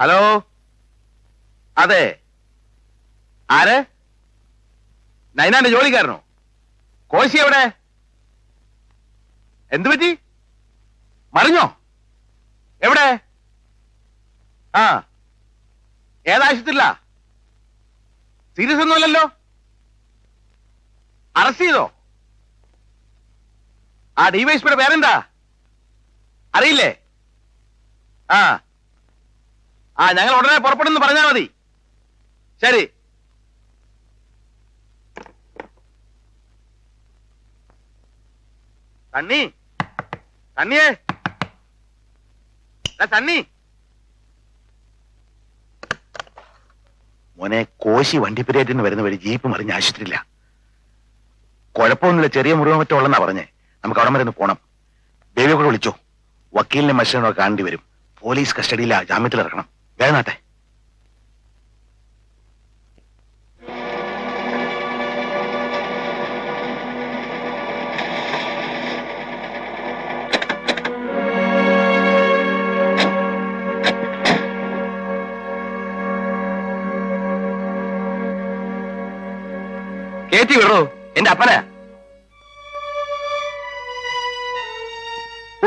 Hello, അതെ, ആര്? നൈനാന്റെ ജോലിക്കാരനോ? കോശി എവിടെ? എന്തു പറ്റി? മറിഞ്ഞോ? എവിടെ? ആ, ഏതാശുപത്രിയില്ല? സീരിയസ് ഒന്നുമല്ലല്ലോ? അറസ്റ്റ് ചെയ്തോ? ആ ഡിവൈഎസ്പിയുടെ പേരെന്താ അറിയില്ലേ? ആ ആ, ഞങ്ങൾ ഉടനെ പുറപ്പെടുന്നു പറഞ്ഞാൽ മതി. ശരി. സണ്ണി, സണ്ണിയേ, സണ്ണി. മോനെ, കോശി വണ്ടിപ്പെരിയാറ്റിന് വരുന്ന വഴി ജീപ്പ് മറിഞ്ഞ ആശുപത്രിയില്ല. കുഴപ്പമൊന്നുമില്ല, ചെറിയ മുറിവ് മറ്റോ ഉള്ളെന്നാ പറഞ്ഞേ. നമുക്ക് അവിടെ വരെ ഒന്ന് പോണം. ബേബിയെ കൂടെ വിളിച്ചോ. വക്കീലിനെ മനുഷ്യനോ കാണേണ്ടി വരും. പോലീസ് കസ്റ്റഡിയില്ല, ജാമ്യത്തിൽ ഇറക്കണം. വേഗനാട്ടെ. കേറ്റി വിടോ, എന്റെ അപ്പനാ.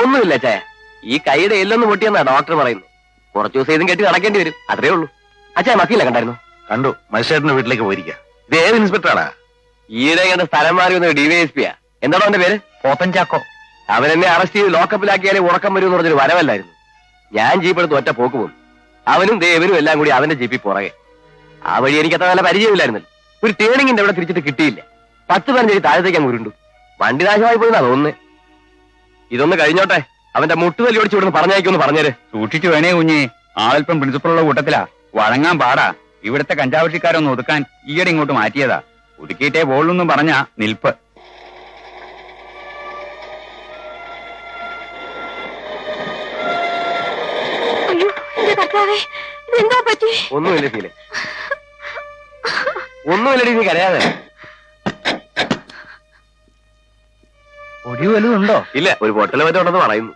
ഒന്നുമില്ല ചേ, ഈ കൈയുടെ എല്ലൊന്ന് പൊട്ടിയെന്നാ ഡോക്ടർ പറയുന്നത്. കുറച്ചു ദിവസം ഇതും കെട്ടി നടക്കേണ്ടി വരും, അത്രേ ഉള്ളൂ. അച്ഛാ മക്കിയില്ല കണ്ടായിരുന്നു? കണ്ടു, മജിസ്ട്രേറ്റിന്റെ വീട്ടിലേക്ക് പോയിരിക്കുക. ഇത് ഏത് ഇൻസ്പെക്ടറാണ്? ഈയിടെ കണ്ട സ്ഥലം മാറി വന്ന ഡിവൈഎസ്പിയാ. എന്താണോ അവന്റെ പേര്? പോത്തൻ ചാക്കോ. അവൻ എന്നെ അറസ്റ്റ് ചെയ്ത് ലോക്കപ്പിലാക്കിയാലേ ഉറക്കം വരും എന്ന് പറഞ്ഞൊരു വരവല്ലായിരുന്നു. ഞാൻ ജീപ്പ് എടുത്ത് ഒറ്റ പോക്ക് പോകും. അവനും ദേവനും എല്ലാം കൂടി അവന്റെ ജീപ്പിൽ പുറകെ. ആ വഴി എനിക്ക് അത്ര നല്ല പരിചയമില്ലായിരുന്നല്ലോ. ഒരു ടേണിങ്ങിന്റെ അവിടെ തിരിച്ചിട്ട് കിട്ടിയില്ല. 10-15 അടി താഴത്തേക്ക് അങ്ങ് ഉരുണ്ടു. വണ്ടി നാശമായി പോയിന്നാ തോന്നുന്നേ. ഇതൊന്ന് കഴിഞ്ഞോട്ടെ, അവന്റെ മുട്ടുതല്ലി ഓടിച്ചു വിടുന്ന് പറഞ്ഞേക്കൊന്ന് പറഞ്ഞേര്. സൂക്ഷിച്ചു വേണേ കുഞ്ഞ്, ആളല്പം പ്രിൻസിപ്പളുള്ള കൂട്ടത്തിലാ. വഴങ്ങാൻ പാടാ. ഇവിടുത്തെ കഞ്ചാവഷിക്കാരൊന്ന് ഒതുക്കാൻ ഈയിടെ ഇങ്ങോട്ട് മാറ്റിയതാ. ഒതുക്കിയിട്ടേ പോളൊന്നും പറഞ്ഞാ നിൽപ്പ്. ഒന്നുമില്ല ഫീലെ, ഒന്നുമില്ലടി, നീ കരയാതെ. ഒടി വലുതുണ്ടോ? ഇല്ല, ഒരു ബോട്ടിൽ മറ്റോ ഉണ്ടെന്ന് പറയുന്നു.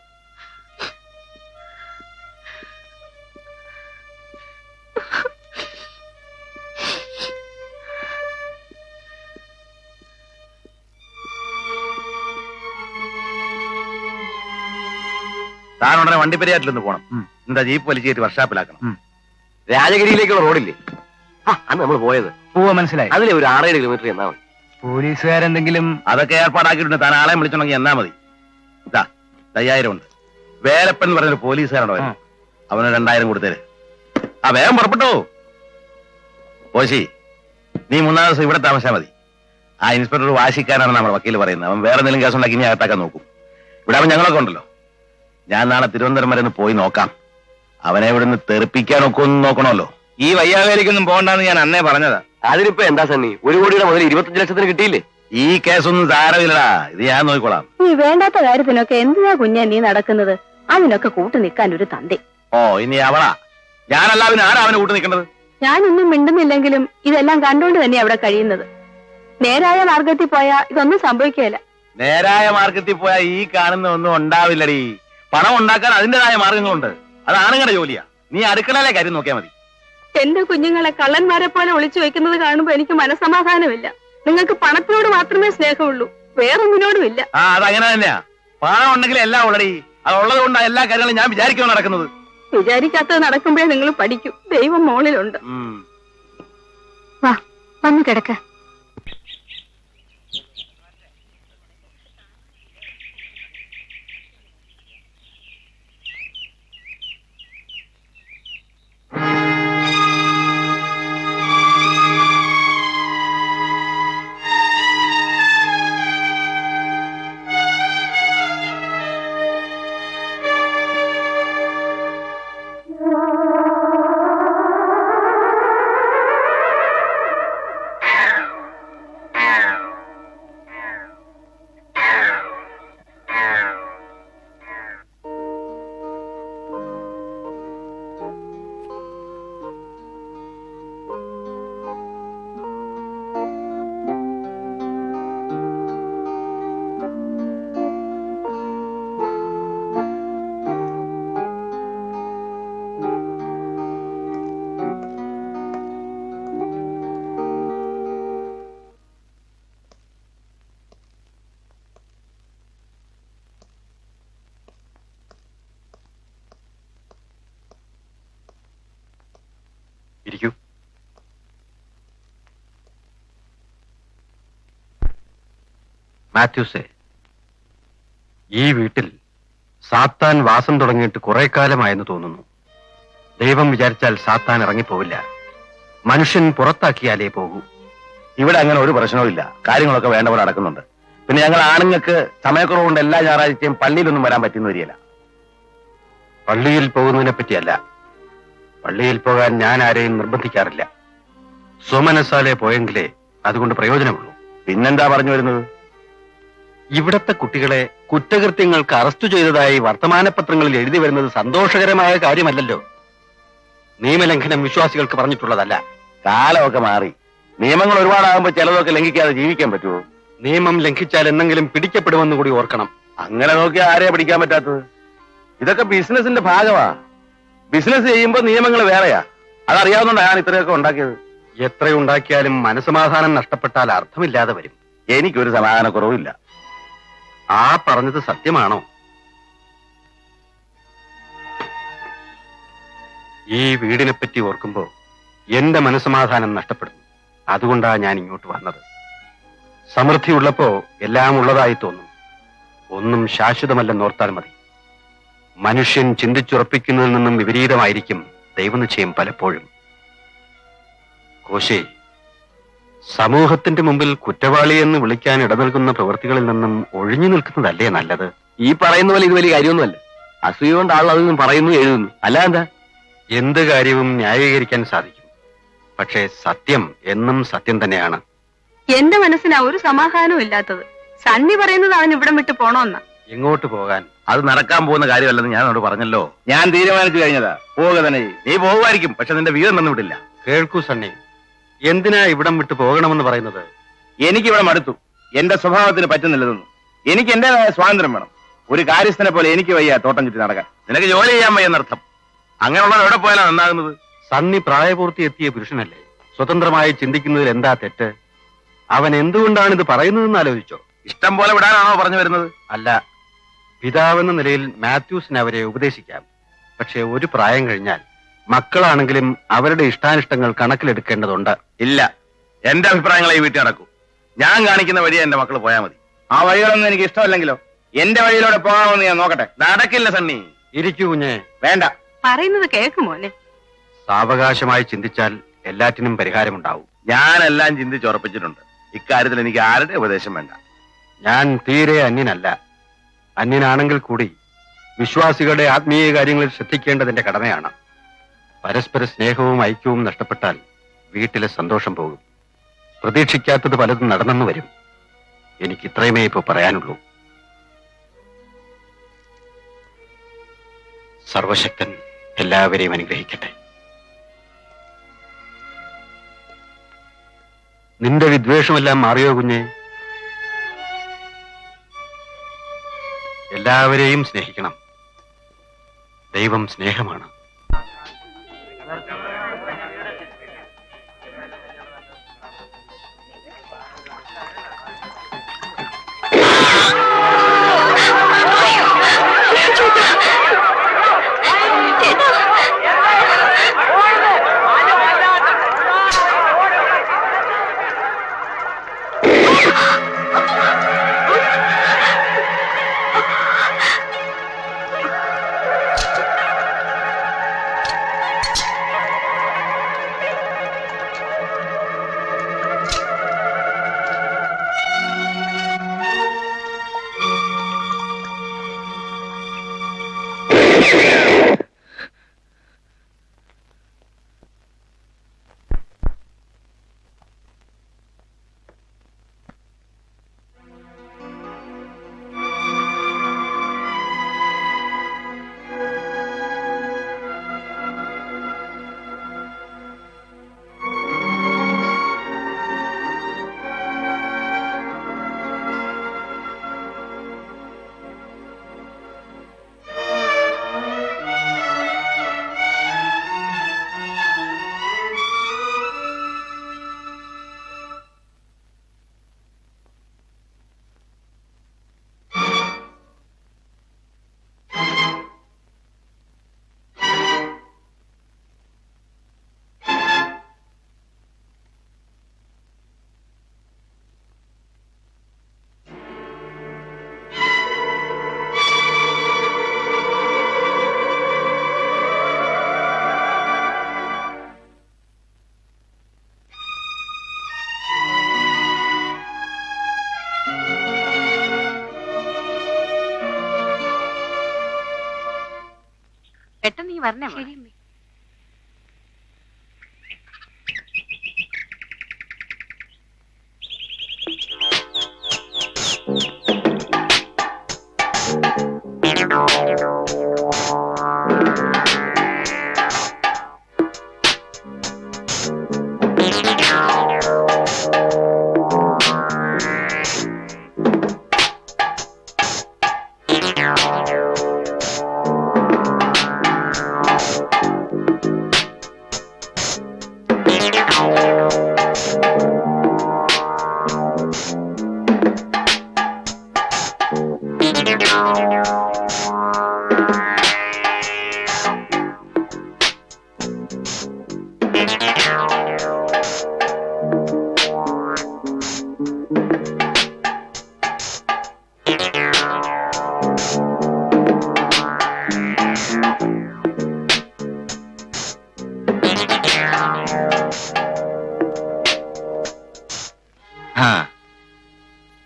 താനുടനെ വണ്ടിപ്പെരിയാറ്റിലൊന്ന് പോണം. എന്താ ജീപ്പ് വലിച്ചു കയറ്റി വർക്ക്ഷോപ്പിലാക്കണം. രാജഗിരിയിലേക്കുള്ള റോഡില്ലേ, അന്ന് നമ്മൾ പോയത്? മനസ്സിലായി. അതിലെ ഒരു 6-7 കിലോമീറ്റർ എന്നാ മതി. പോലീസുകാരെന്തെങ്കിലും? അതൊക്കെ ഏർപ്പാടാക്കിയിട്ടുണ്ട്. താൻ ആളെ വിളിച്ചോണ്ടെങ്കിൽ എന്നാ മതി. ഇതാ 5000 ഉണ്ട്. വേലപ്പൻ എന്ന് പറഞ്ഞൊരു പോലീസുകാരാണോ, അവന് 2000 കൊടുത്തേര്. ആ, വേഗം പുറപ്പെട്ടോ. കോശി, നീ 3 ദിവസം ഇവിടെ താമസിച്ചാൽ മതി. ആ ഇൻസ്പെക്ടർ വാശിക്കാരാണെന്ന് നമ്മുടെ വക്കീൽ പറയുന്നത്. അവൻ വേറെ എന്തെങ്കിലും കേസ് ഉണ്ടാക്കി ഇനി അകത്താക്കാൻ നോക്കും. ഇവിടെ അവൻ ഞങ്ങളൊക്കെ ഉണ്ടല്ലോ. ഞാൻ നാളെ തിരുവനന്തപുരം വരെ ഒന്ന് പോയി നോക്കാം. അവനെ ഇവിടെ നിന്ന് തെറിപ്പിക്കാനൊക്കെ ഒന്ന് നോക്കണമല്ലോ. ഈ വയ്യാവേലിക്കൊന്നും പോകണ്ടെന്ന് ഞാൻ അന്നേ പറഞ്ഞതാ. അതിനിപ്പോ എന്താ സണ്ണി, 1 കോടിയുടെ മുതൽ 25 ലക്ഷത്തിന് കിട്ടിയില്ലേ? ഈ കേസൊന്നും സാരമില്ലടാ, ഇത് ഞാൻ നോക്കിക്കോളാം. നീ വേണ്ടാത്ത കാര്യത്തിനൊക്കെ എന്തിനാ കുഞ്ഞാ നീ നടക്കുന്നത്? അതിനൊക്കെ കൂട്ടു നിൽക്കാൻ ഒരു തന്തേ. ഓ, ഇനി അവളാ? ഞാനല്ല, അവന് ആരാ അവനെ കൂട്ടു നിൽക്കേണ്ടത്? ഞാനൊന്നും മിണ്ടുന്നില്ലെങ്കിലും ഇതെല്ലാം കണ്ടുകൊണ്ട് തന്നെ അവിടെ കഴിയുന്നത്. നേരായ മാർഗത്തിൽ പോയാ ഇതൊന്നും സംഭവിക്കുകയില്ല. നേരായ മാർഗത്തിൽ പോയാൽ ഈ കാണുന്ന ഒന്നും ഉണ്ടാവില്ലടി. പണം ഉണ്ടാക്കാൻ അതിന്റേതായ മാർഗങ്ങളുണ്ട്. അത് ആണുങ്ങളുടെ ജോലിയാ. നീ അടുക്കളയിലെ കാര്യം നോക്കിയാൽ മതി. എന്റെ കുഞ്ഞുങ്ങളെ കള്ളന്മാരെ പോലെ ഒളിച്ചു വെക്കുന്നത് കാണുമ്പോ എനിക്ക് മനസ്സമാധാനമില്ല. നിങ്ങൾക്ക് പണത്തിനോട് മാത്രമേ സ്നേഹമുള്ളൂ, വേറൊന്നിനോടും ഇല്ല. ആ, അതങ്ങനെ തന്നെയാ. പണം ഉണ്ടെങ്കിൽ എല്ലാം ഉള്ളടി. അത് ഉള്ളത് കൊണ്ടാണ് എല്ലാ കാര്യങ്ങളും ഞാൻ വിചാരിക്കുമ്പോൾ നടക്കുന്നത്. വിചാരിക്കാത്തത് നടക്കുമ്പോഴേ നിങ്ങൾ പഠിക്കും. ദൈവം മോളിലുണ്ട്. വാ, വന്നു കിടക്ക. മാത്യൂസേ, ഈ വീട്ടിൽ സാത്താൻ വാസം തുടങ്ങിയിട്ട് കുറെ കാലമായെന്ന് തോന്നുന്നു. ദൈവം വിചാരിച്ചാൽ സാത്താൻ ഇറങ്ങിപ്പോവില്ല. മനുഷ്യൻ പുറത്താക്കിയാലേ പോകൂ. ഇവിടെ അങ്ങനെ ഒരു പ്രശ്നവും ഇല്ല. കാര്യങ്ങളൊക്കെ വേണ്ട പോലെ നടക്കുന്നുണ്ട്. പിന്നെ ഞങ്ങൾ ആണുങ്ങൾക്ക് സമയക്കുറവുകൊണ്ട് എല്ലാ ഞായറാഴ്ചയും പള്ളിയിലൊന്നും വരാൻ പറ്റുന്ന വരികയില്ല. പള്ളിയിൽ പോകുന്നതിനെ പറ്റിയല്ല. പള്ളിയിൽ പോകാൻ ഞാൻ ആരെയും നിർബന്ധിക്കാറില്ല. സ്വമനസാലെ പോയെങ്കിലേ അതുകൊണ്ട് പ്രയോജനമുള്ളൂ. പിന്നെന്താ പറഞ്ഞു വരുന്നത്? ഇവിടത്തെ കുട്ടികളെ കുറ്റകൃത്യങ്ങൾക്ക് അറസ്റ്റ് ചെയ്തതായി വർത്തമാനപത്രങ്ങളിൽ എഴുതി വരുന്നത് സന്തോഷകരമായ കാര്യമല്ലല്ലോ. നിയമലംഘനം വിശ്വാസികൾക്ക് പറഞ്ഞിട്ടുള്ളതല്ല. കാലമൊക്കെ മാറി. നിയമങ്ങൾ ഒരുപാടാകുമ്പോൾ ചിലതൊക്കെ ലംഘിക്കാതെ ജീവിക്കാൻ പറ്റുമോ? നിയമം ലംഘിച്ചാൽ എന്തെങ്കിലും പിടിക്കപ്പെടുമെന്ന് കൂടി ഓർക്കണം. അങ്ങനെ നോക്കിയാൽ ആരെയാ പിടിക്കാൻ പറ്റാത്തത്? ഇതൊക്കെ ബിസിനസിന്റെ ഭാഗമാ. ബിസിനസ് ചെയ്യുമ്പോൾ നിയമങ്ങൾ വേറെയാ. അതറിയാവുന്നതാണ് ഞാൻ ഇത്രയൊക്കെ ഉണ്ടാക്കിയത്. എത്രയുണ്ടാക്കിയാലും മനസമാധാനം നഷ്ടപ്പെട്ടാൽ അർത്ഥമില്ലാതെ വരും. എനിക്കൊരു സമാധാനക്കുറവില്ല. ആ പറഞ്ഞത് സത്യമാണോ? ഈ വീടിനെപ്പറ്റി ഓർക്കുമ്പോ എന്റെ മനസമാധാനം നഷ്ടപ്പെടുന്നു. അതുകൊണ്ടാ ഞാൻ ഇങ്ങോട്ട് വന്നത്. സമൃദ്ധി ഉള്ളപ്പോ എല്ലാം ഉള്ളതായി തോന്നും. ഒന്നും ശാശ്വതമല്ലെന്നോർത്താൽ മതി. മനുഷ്യൻ ചിന്തിച്ചുറപ്പിക്കുന്നതിൽ നിന്നും വിപരീതമായിരിക്കും ദൈവനിശ്ചയം പലപ്പോഴും. കോശേ, സമൂഹത്തിന്റെ മുമ്പിൽ കുറ്റവാളി എന്ന് വിളിക്കാൻ ഇടനൽകുന്ന പ്രവൃത്തികളിൽ നിന്നും ഒഴിഞ്ഞു നിൽക്കുന്നതല്ലേ നല്ലത്? ഈ പറയുന്ന പോലെ ഇത് വലിയ കാര്യമൊന്നുമല്ല. അസൂയ കൊണ്ട് ആൾ അതൊന്നും പറയുന്നു എഴുതുന്നു. അല്ല എന്താ? എന്ത് കാര്യവും ന്യായീകരിക്കാൻ സാധിക്കും. പക്ഷേ സത്യം എന്നും സത്യം തന്നെയാണ്. എന്റെ മനസ്സിനാ ഒരു സമാധാനവും ഇല്ലാത്തത്. സണ്ണി പറയുന്നത് അവൻ ഇവിടം വിട്ട് പോണോന്നാ. എങ്ങോട്ട് പോകാൻ? അത് നടക്കാൻ പോകുന്ന കാര്യമല്ലെന്ന് ഞാൻ അവനോട് പറഞ്ഞല്ലോ. ഞാൻ തീരുമാനിച്ചു കഴിഞ്ഞതാ. പോവുക തന്നെ. നീ പോകുമായിരിക്കും, പക്ഷെ നിന്റെ വീതം തന്നു വിടില്ല. കേൾക്കൂ സണ്ണി, എന്തിനാ ഇവിടം വിട്ട് പോകണമെന്ന് പറയുന്നത്? എനിക്കിവിടെ മടുത്തു. എന്റെ സ്വഭാവത്തിന് പറ്റുന്നില്ലെന്ന്. എനിക്ക് എന്റേതായ സ്വാതന്ത്ര്യം വേണം. ഒരു കാര്യസ്ഥനെ പോലെ എനിക്ക് വയ്യ തോട്ടം ചുറ്റി നടക്കാൻ. നിനക്ക് ജോലി ചെയ്യാൻ വയ്യെന്നർത്ഥം. അങ്ങനെയുള്ളവർ എവിടെ പോയാലാണ് നന്നാകുന്നത്? സണ്ണി പ്രായപൂർത്തി എത്തിയ പുരുഷനല്ലേ. സ്വതന്ത്രമായി ചിന്തിക്കുന്നതിൽ എന്താ തെറ്റ്? അവൻ എന്തുകൊണ്ടാണ് ഇത് പറയുന്നതെന്ന് ആലോചിച്ചോ? ഇഷ്ടം പോലെ വിടാനാണോ പറഞ്ഞു വരുന്നത്? അല്ല, പിതാവെന്ന നിലയിൽ മാത്യൂസിന് അവരെ ഉപദേശിക്കാം. പക്ഷെ ഒരു പ്രായം കഴിഞ്ഞാൽ മക്കളാണെങ്കിലും അവരുടെ ഇഷ്ടാനിഷ്ടങ്ങൾ കണക്കിലെടുക്കേണ്ടതുണ്ട്. ഇല്ല, എന്റെ അഭിപ്രായങ്ങളെ ഈ വീട്ടിൽ നടക്കൂ. ഞാൻ കാണിക്കുന്ന വഴിയെ എന്റെ മക്കൾ പോയാൽ മതി. ആ വഴികളൊന്നും എനിക്ക് ഇഷ്ടമല്ലെങ്കിലോ എന്റെ വഴിയിലൂടെ പോകാമെന്ന് ഞാൻ നോക്കട്ടെ. നടക്കില്ല സണ്ണി. ഇരിക്കൂ കുഞ്ഞെ. വേണ്ട. പറയുന്നത് കേൾക്കുമോനെ? സാവകാശമായി ചിന്തിച്ചാൽ എല്ലാറ്റിനും പരിഹാരമുണ്ടാവും. ഞാനെല്ലാം ചിന്തിച്ചുറപ്പിച്ചിട്ടുണ്ട്. ഇക്കാര്യത്തിൽ എനിക്ക് ആരുടെ ഉപദേശം വേണ്ട. ഞാൻ തീരെ അന്യനല്ല. അന്യനാണെങ്കിൽ കൂടി വിശ്വാസികളുടെ ആത്മീയ കാര്യങ്ങളിൽ ശ്രദ്ധിക്കേണ്ടതിന്റെ കടമയാണ്. പരസ്പര സ്നേഹവും ഐക്യവും നഷ്ടപ്പെട്ടാൽ വീട്ടിലെ സന്തോഷം പോകും. പ്രതീക്ഷിക്കാത്തത് പലതും നടന്നെന്ന് വരും. എനിക്ക് ഇത്രയുമേ ഇപ്പോ പറയാനുള്ളൂ. സർവശക്തൻ എല്ലാവരെയും അനുഗ്രഹിക്കട്ടെ. നിന്റെ വിദ്വേഷമെല്ലാം മാറിയോ കുഞ്ഞെ? എല്ലാവരെയും സ്നേഹിക്കണം. ദൈവം സ്നേഹമാണ്. പെട്ടെന്ന് നീ വരണേ.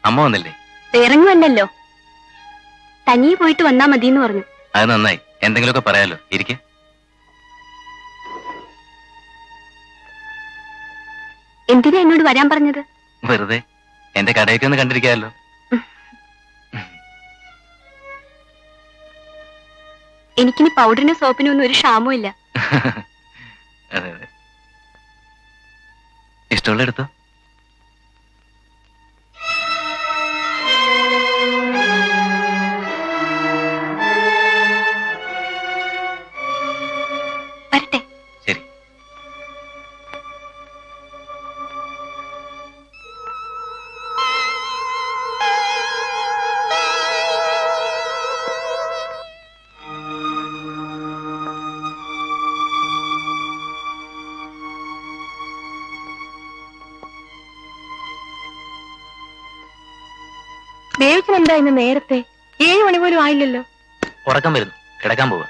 അമ്മ വന്നില്ലേ? ഇറങ്ങുമല്ലോ, തനിയെ പോയിട്ട് വന്നാ മതിന്ന് പറഞ്ഞു. അത് നന്നായി. എന്തെങ്കിലുമൊക്കെ പറയാലോ. ഇരിക്കെ. എന്തിനാ എന്നോട് വരാൻ പറഞ്ഞത്? വെറുതെ എന്റെ കടയൊക്കെ ഒന്ന് കണ്ടിരിക്കാമല്ലോ. എനിക്കിനി പൗഡറിനും സോപ്പിനും ഒന്നും ഒരു ക്ഷാമവും ഇല്ല. അതെ അതെ, ഇഷ്ടമുള്ള എടുത്തോ. വരട്ടെ. ശരി. ദേവച്ചനെന്താ ഇന്ന് നേരത്തെ? 7 മണി പോലും ആയില്ലല്ലോ. ഉറക്കം വരുന്നു, കിടക്കാൻ പോവാ.